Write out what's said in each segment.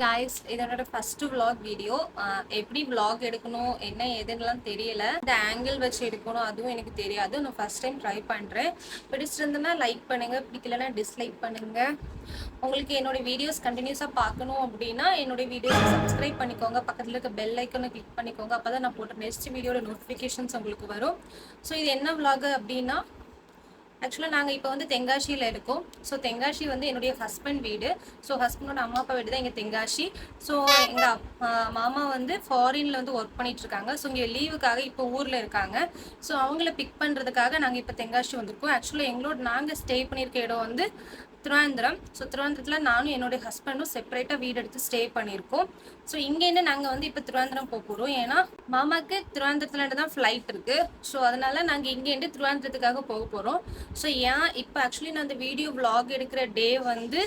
Guys, இதனோட first vlog video. எப்படி vlog எடுக்கணும் என்ன ஏதுன்னுலாம் தெரியல. இந்த ஆங்கிள் வச்சு எடுக்கணும் அதுவும் எனக்கு தெரியாது. நான் ஃபர்ஸ்ட் டைம் ட்ரை பண்ணுறேன். பிடிச்சிருந்ததுன்னா லைக் பண்ணுங்க, பிடிக்கலன்னா டிஸ்லைக் பண்ணுங்க. உங்களுக்கு என்னோட வீடியோஸ் கண்டினியூஸாக பார்க்கணும் அப்படின்னா என்னோட வீடியோஸ் சப்ஸ்கிரைப் பண்ணிக்கோங்க. பக்கத்தில் இருக்க பெல் ஐக்கனை கிளிக் பண்ணிக்கோங்க. அப்போ தான் நான் போட்ட நெக்ஸ்ட் வீடியோட நோட்டிஃபிகேஷன்ஸ் உங்களுக்கு வரும். ஸோ இது என்ன vlog அப்படின்னா, ஆக்சுவலாக நாங்கள் இப்போ வந்து தென்காசியில் இருக்கோம். ஸோ தென்காசி வந்து என்னுடைய ஹஸ்பண்ட் வீடு. ஸோ ஹஸ்பண்டோட அம்மா அப்பா வீடு தான் இங்கே தென்காசி. ஸோ எங்கள் மாமா வந்து ஃபாரினில் வந்து ஒர்க் பண்ணிகிட்ருக்காங்க. ஸோ இங்கே லீவுக்காக இப்போ ஊரில் இருக்காங்க. ஸோ அவங்கள பிக் பண்ணுறதுக்காக நாங்கள் இப்போ தென்காசி வந்திருக்கோம். ஆக்சுவலாக நாங்கள் ஸ்டே பண்ணியிருக்க இடம் வந்து திருவாந்திரம். ஸோ திருவாந்திரத்தில் நானும் என்னுடைய ஹஸ்பண்டும் செப்பரேட்டாக வீடு எடுத்து ஸ்டே பண்ணியிருக்கோம். ஸோ இங்கேருந்து நாங்கள் வந்து இப்போ திருவாந்திரம் போக போகிறோம். ஏன்னா மாமாவுக்கு திருவாந்திரத்துலேருந்து தான் ஃப்ளைட் இருக்குது. ஸோ அதனால் நாங்கள் இங்கேருந்து திருவாந்திரத்துக்காக போக போகிறோம். ஸோ இப்போ ஆக்சுவலி நான் அந்த வீடியோ vlog எடுக்கிற டே வந்து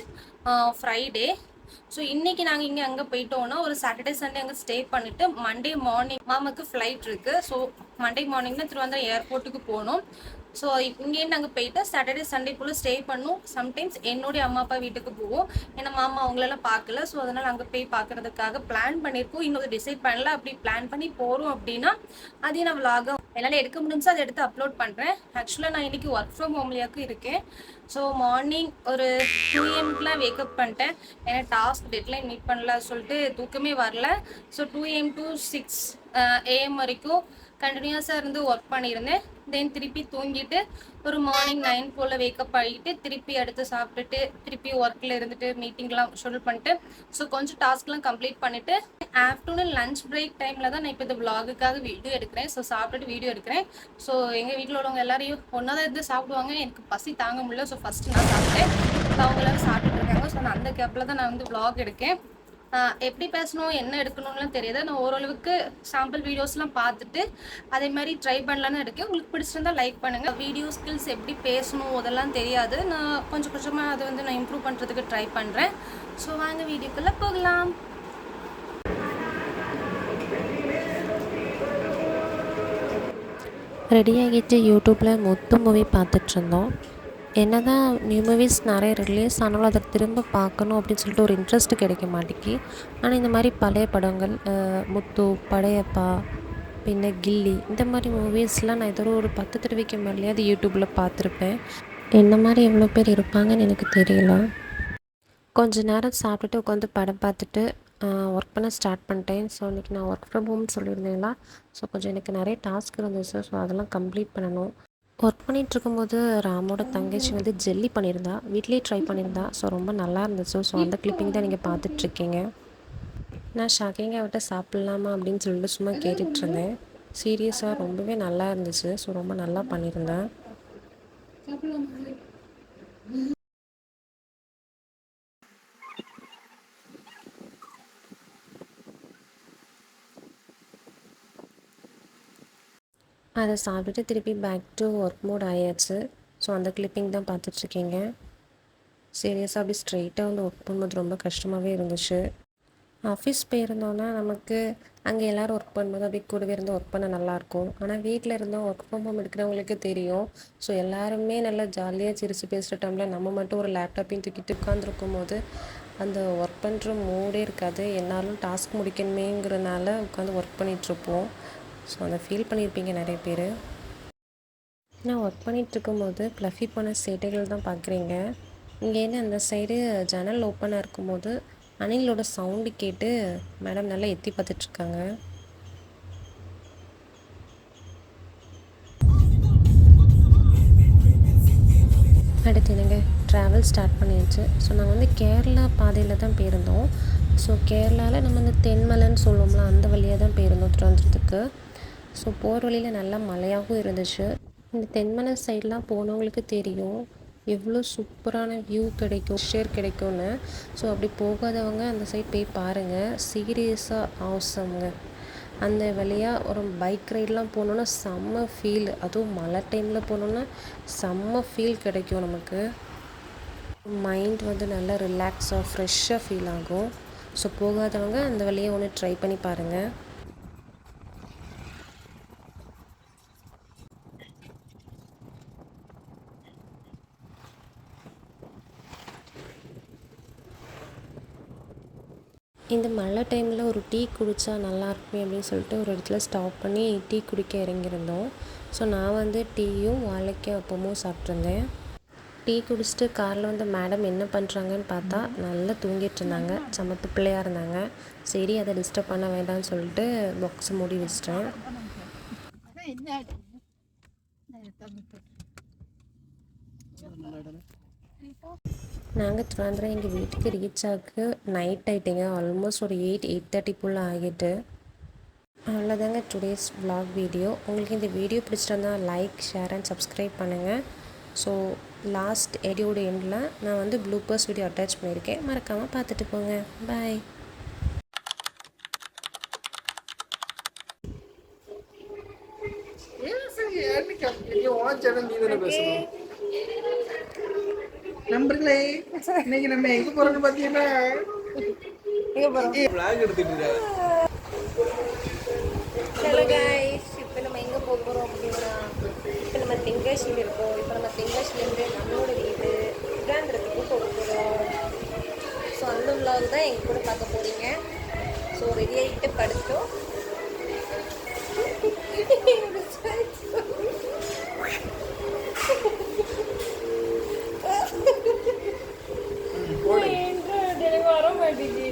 ஃப்ரைடே. ஸோ இன்றைக்கி நாங்கள் இங்கே அங்கே போயிட்டோன்னா ஒரு சாட்டர்டே சண்டே அங்கே ஸ்டே பண்ணிவிட்டு மண்டே மார்னிங் மாமாவுக்கு ஃப்ளைட் இருக்குது. ஸோ மண்டே மார்னிங் தான் திருவாந்திரம் ஏர்போர்ட்டுக்கு போகணும். ஸோ இங்கேருந்து நாங்கள் போயிட்டு சாட்டர்டே சண்டேக்குள்ளே ஸ்டே பண்ணும். சம்டைம்ஸ் என்னுடைய அம்மா அப்பா வீட்டுக்கு போவோம். ஏன்னா மாமா அவங்களெல்லாம் பார்க்கல. ஸோ அதனால் அங்கே போய் பார்க்குறதுக்காக பிளான் பண்ணியிருக்கோம். இன்னொரு டிசைட் பண்ணல. அப்படி பிளான் பண்ணி போகிறோம் அப்படின்னா அதையும் நான் vlog என்னால் எடுக்க முடிஞ்சா அதை எடுத்து அப்லோட் பண்ணுறேன். ஆக்சுவலாக நான் இன்றைக்கி ஒர்க் ஃப்ரம் ஹோம்லேயாக்கும் இருக்கேன். ஸோ மார்னிங் ஒரு 2 AM வேக்கப் பண்ணிட்டேன். ஏன்னா டாஸ்க் டெட்லைன் மீட் பண்ணல சொல்லிட்டு தூக்கமே வரல. ஸோ 2 AM to 6 AM வரைக்கும் கண்டினியூஸாக இருந்து ஒர்க் பண்ணியிருந்தேன். தென் திருப்பி தூங்கிட்டு ஒரு மார்னிங் 9 போல் வேக்கப் ஆகிட்டு திருப்பி அடுத்து சாப்பிட்டுட்டு திருப்பி ஒர்க்கில் இருந்துட்டு மீட்டிங்லாம் ஷெடியூல் பண்ணிட்டு ஸோ கொஞ்சம் டாஸ்க்லாம் கம்ப்ளீட் பண்ணிவிட்டு ஆஃப்டர்நூன் லஞ்ச் பிரேக் டைமில் தான் நான் இப்போ இந்த vlogக்காக வீடியோ எடுக்கிறேன். ஸோ சாப்பிட்டுட்டு வீடியோ எடுக்கிறேன். ஸோ எங்கள் வீட்டில் உள்ளவங்க எல்லாரையும் ஒன்றா தான் இருந்து சாப்பிடுவாங்க. எனக்கு பசி தாங்க முடியல. ஸோ ஃபஸ்ட்டு நான் சாப்பிட்டேன். ஸோ அவங்க எல்லாரும் சாப்பிட்டுட்டு இருக்காங்க. ஸோ நான் அந்த கேப்பில் தான் நான் வந்து vlog எடுக்கேன். எப்படி பேசணும் என்ன எடுக்கணும்லாம் தெரியாது. நான் ஓரளவுக்கு சாம்பிள் வீடியோஸ்லாம் பார்த்துட்டு அதே மாதிரி ட்ரை பண்ணலான்னு இருக்கேன். உங்களுக்கு பிடிச்சிருந்தா லைக் பண்ணுங்கள். வீடியோ ஸ்கில்ஸ் எப்படி பேசணும் அதெல்லாம் தெரியாது. நான் கொஞ்சம் கொஞ்சமாக அதை வந்து நான் இம்ப்ரூவ் பண்ணுறதுக்கு ட்ரை பண்ணுறேன். ஸோ வாங்க வீடியோக்குள்ளே போகலாம். ரெடி ஆகிட்டு யூடியூப்பில் முத்து மூவி பார்த்துட்ருந்தோம். என்ன தான் நியூ மூவிஸ் நிறைய ரிலீஸ் ஆனாலும் அதை திரும்ப பார்க்கணும் அப்படின்னு சொல்லிட்டு ஒரு இன்ட்ரெஸ்ட் கிடைக்க மாட்டேங்கி. ஆனால் இந்த மாதிரி பழைய படங்கள் முத்து, படையப்பா, பின்ன கில்லி இந்த மாதிரி மூவிஸ்லாம் நான் ஏதோ ஒரு 10 தடவைக்கு மேலேயாவது யூடியூப்பில் பார்த்துருப்பேன். என்ன மாதிரி எவ்வளோ பேர் இருப்பாங்கன்னு எனக்கு தெரியல. கொஞ்ச நேரம் சாப்பிட்டுட்டு உட்காந்து படம் பார்த்துட்டு ஒர்க் பண்ண ஸ்டார்ட் பண்ணிட்டேன். ஸோ இன்றைக்கி நான் ஒர்க் ஃப்ரம் ஹோம் சொல்லியிருந்தேங்களா. ஸோ கொஞ்சம் எனக்கு நிறைய டாஸ்க் இருந்துச்சு. ஸோ அதெல்லாம் கம்ப்ளீட் பண்ணணும். ஒர்க் பண்ணிகிட்ருக்கும்போது ராமோட தங்கச்சி வந்து ஜெல்லி பண்ணியிருந்தா, வீட்லேயே ட்ரை பண்ணியிருந்தா. ஸோ ரொம்ப நல்லா இருந்துச்சு. ஸோ அந்த கிளிப்பிங் தான் நீங்கள் பார்த்துட்ருக்கீங்க. நான் ஷாக்கிங்காக விட்ட சாப்பிட்லாமா அப்படின்னு சொல்லிட்டு சும்மா கேட்டுட்ருந்தேன். சீரியஸாக ரொம்பவே நல்லா இருந்துச்சு. ஸோ ரொம்ப நல்லா பண்ணியிருந்தேன். அதை சாப்பிட்டுட்டு திருப்பி பேக் டு ஒர்க் மோட் ஆயாச்சு. ஸோ அந்த கிளிப்பிங் தான் பார்த்துட்ருக்கீங்க. சீரியஸாக அப்படி ஸ்ட்ரெயிட்டாக வந்து ஒர்க் பண்ணும்போது ரொம்ப கஷ்டமாகவே இருந்துச்சு. ஆஃபீஸ் போயிருந்தோன்னா நமக்கு அங்கே எல்லோரும் ஒர்க் பண்ணும்போது அப்படி கூடவே இருந்து ஒர்க் பண்ண நல்லாயிருக்கும். ஆனால் வீட்டில் இருந்தோம் ஒர்க் ஃப்ரம் ஹோம் எடுக்கிறவங்களுக்கு தெரியும். ஸோ எல்லாருமே நல்லா ஜாலியாக சிரித்து பேசுகிற டைமில் நம்ம மட்டும் ஒரு லேப்டாப்பையும் தூக்கிட்டு உட்காந்துருக்கும் போது அந்த ஒர்க் பண்ணுற மூடே இருக்காது. என்னாலும் டாஸ்க் முடிக்கணுமேங்கிறனால உட்காந்து ஒர்க் பண்ணிகிட்ருப்போம். ஸோ அதை ஃபீல் பண்ணியிருப்பீங்க நிறைய பேர். நான் ஒர்க் பண்ணிகிட்ருக்கும்போது ப்ளஃபி போன சேட்டைகள் தான் பார்க்குறீங்க. இங்கேருந்து அந்த சைடு ஜன்னல் ஓப்பனாக இருக்கும்போது அணிலோட சவுண்டு கேட்டு மேடம் நல்லா எத்தி பார்த்துட்ருக்காங்க. அடுத்து எனக்கு ட்ராவல் ஸ்டார்ட் பண்ணிடுச்சு. ஸோ நாங்கள் வந்து கேரளா பாதையில் தான் போயிருந்தோம். ஸோ கேரளாவில் நம்ம இந்த தென்மலைன்னு சொல்லுவோம்ல அந்த வழியாக தான் போயிருந்தோம் திருவனந்தபுரத்துக்கு. ஸோ போகிற வழியில் நல்லா மழையாகவும் இருந்துச்சு. இந்த தென்மலை சைட்லாம் போனவங்களுக்கு தெரியும் எவ்வளோ சூப்பரான வியூ கிடைக்கும், ஷேர் கிடைக்கும்னு. ஸோ அப்படி போகாதவங்க அந்த சைட் போய் பாருங்கள். சீரியஸாக ஆசம்ங்க. அந்த வழியாக ஒரு பைக் ரைடெலாம் போனோன்னா செம்ம ஃபீல். அதுவும் மழை டைமில் போனோன்னா செம்ம ஃபீல் கிடைக்கும் நமக்கு. மைண்ட் வந்து நல்லா ரிலாக்ஸாக ஃப்ரெஷ்ஷாக ஃபீல் ஆகும். ஸோ போகாதவங்க அந்த வழியை ஒன்று ட்ரை பண்ணி பாருங்கள். இந்த மழை டைமில் ஒரு டீ குடித்தா நல்லாயிருக்குமே அப்படின்னு சொல்லிட்டு ஒரு இடத்துல ஸ்டாப் பண்ணி டீ குடிக்க இறங்கியிருந்தோம். ஸோ நான் வந்து டீயும் வாழைக்காய் அப்பமும் சாப்பிட்ருந்தேன். டீ குடிச்சிட்டு காரில் வந்து மேடம் என்ன பண்ணுறாங்கன்னு பார்த்தா நல்லா தூங்கிட்டு இருந்தாங்க. சமத்து பிள்ளையாக இருந்தாங்க. சரி அதை டிஸ்டர்ப் பண்ண வேண்டாம்னு சொல்லிட்டு பாக்ஸை மூடி வச்சிட்டேன். நாங்கள் திருவாந்திரம் எங்கள் வீட்டுக்கு ரீச் ஆக நைட் ஆகிட்டிங்க. ஆல்மோஸ்ட் ஒரு 8:30 போல் ஆகிட்டு. அவ்வளோதாங்க டுடேஸ் vlog வீடியோ. உங்களுக்கு இந்த வீடியோ பிடிச்சிருந்தா லைக், ஷேர் அண்ட் சப்ஸ்கிரைப் பண்ணுங்கள். ஸோ லாஸ்ட் எடியோட எண்டில் நான் வந்து ப்ளூபர்ஸ் வீடியோ அட்டாச் பண்ணியிருக்கேன். மறக்காமல் பார்த்துட்டு போங்க. பாய். நண்பர்களே, இன்னைக்கு நம்ம எங்க போறோம்னு பாத்தீங்கன்னா vlog எடுத்துட்டு இருக்காங்க. ஹலோ கைஸ், இப்போ நம்ம எங்கே போக போகிறோம் அப்படின்னா, இப்போ நம்ம தென்காசியில் இருக்கோம். இப்போ நம்ம தென்காசிலேருந்து நம்மளோட வீடு திருவாந்திரத்துக்கு போக போகிறோம். ஸோ அந்த vlog தான் எங்கள் கூட பார்க்க போகிறீங்க. ஸோ ரெடியாகிட்டு படுத்தோம். வர மாட்டேங்குது.